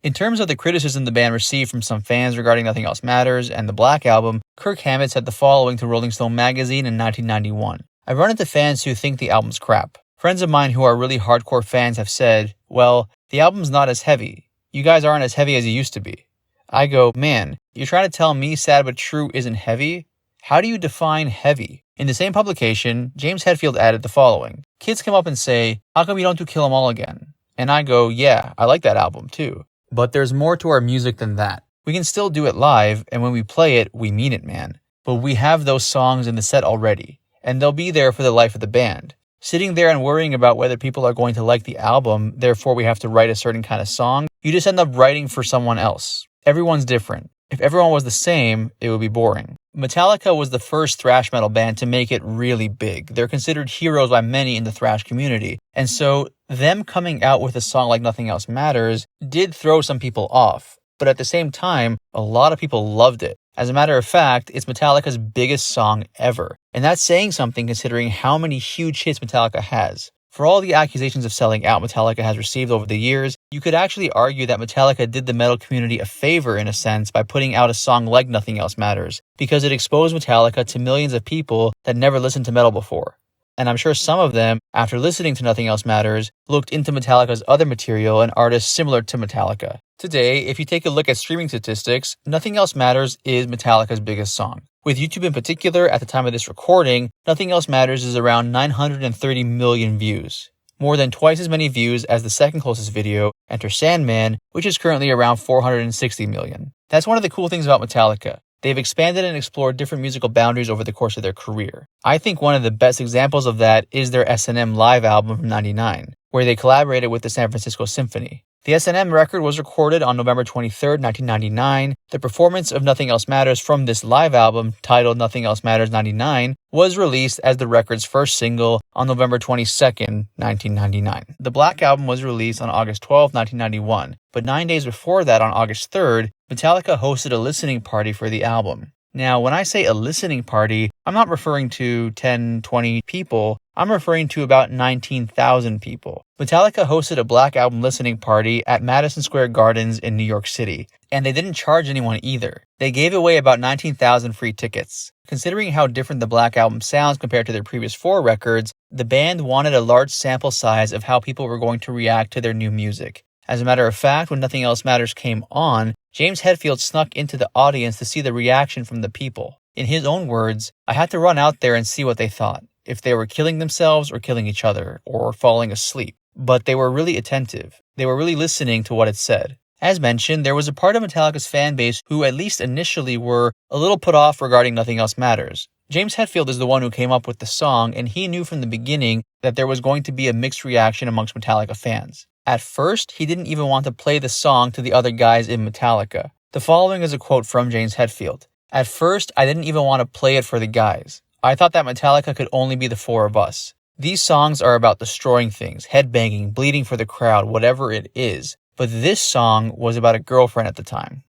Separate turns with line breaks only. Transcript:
In terms of the criticism the band received from some fans regarding Nothing Else Matters and the Black Album, Kirk Hammett said the following to Rolling Stone magazine in 1991. "I've run into fans who think the album's crap. Friends of mine who are really hardcore fans have said, well, the album's not as heavy. You guys aren't as heavy as you used to be." I go, man, you're trying to tell me Sad But True isn't heavy? How do you define heavy? In the same publication, James Hetfield added the following. "Kids come up and say, how come you don't do Kill 'Em All again?" And I go, yeah, I like that album too. But there's more to our music than that. We can still do it live, and when we play it, we mean it, man. But we have those songs in the set already, and they'll be there for the life of the band. Sitting there and worrying about whether people are going to like the album, therefore we have to write a certain kind of song, you just end up writing for someone else. Everyone's different. If everyone was the same, it would be boring. Metallica was the first thrash metal band to make it really big. They're considered heroes by many in the thrash community. And so them coming out with a song like Nothing Else Matters did throw some people off. But at the same time, a lot of people loved it. As a matter of fact, it's Metallica's biggest song ever. And that's saying something considering how many huge hits Metallica has. For all the accusations of selling out Metallica has received over the years, you could actually argue that Metallica did the metal community a favor in a sense by putting out a song like Nothing Else Matters, because it exposed Metallica to millions of people that never listened to metal before. And I'm sure some of them, after listening to Nothing Else Matters, looked into Metallica's other material and artists similar to Metallica. Today, if you take a look at streaming statistics, Nothing Else Matters is Metallica's biggest song. With YouTube in particular, at the time of this recording, Nothing Else Matters is around 930 million views. More than twice as many views as the second closest video, Enter Sandman, which is currently around 460 million. That's one of the cool things about Metallica. They've expanded and explored different musical boundaries over the course of their career. I think one of the best examples of that is their S&M live album from '99, where they collaborated with the San Francisco Symphony. The S&M record was recorded on November 23, 1999. The performance of Nothing Else Matters from this live album, titled Nothing Else Matters 99, was released as the record's first single on November 22, 1999. The Black Album was released on August 12, 1991, but 9 days before that, on August 3rd, Metallica hosted a listening party for the album. Now, when I say a listening party, I'm not referring to 10, 20 people. I'm referring to about 19,000 people. Metallica hosted a Black Album listening party at Madison Square Gardens in New York City, and they didn't charge anyone either. They gave away about 19,000 free tickets. Considering how different the Black Album sounds compared to their previous 4 records, the band wanted a large sample size of how people were going to react to their new music. As a matter of fact, when Nothing Else Matters came on, James Hetfield snuck into the audience to see the reaction from the people. In his own words, "I had to run out there and see what they thought, if they were killing themselves or killing each other, or falling asleep. But they were really attentive. They were really listening to what it said." As mentioned, there was a part of Metallica's fan base who at least initially were a little put off regarding Nothing Else Matters. James Hetfield is the one who came up with the song, and he knew from the beginning that there was going to be a mixed reaction amongst Metallica fans. At first, he didn't even want to play the song to the other guys in Metallica. The following is a quote from James Hetfield. "At first, I didn't even want to play it for the guys. I thought that Metallica could only be the 4 of us. These songs are about destroying things, headbanging, bleeding for the crowd, whatever it is. But this song was about a girlfriend at the time.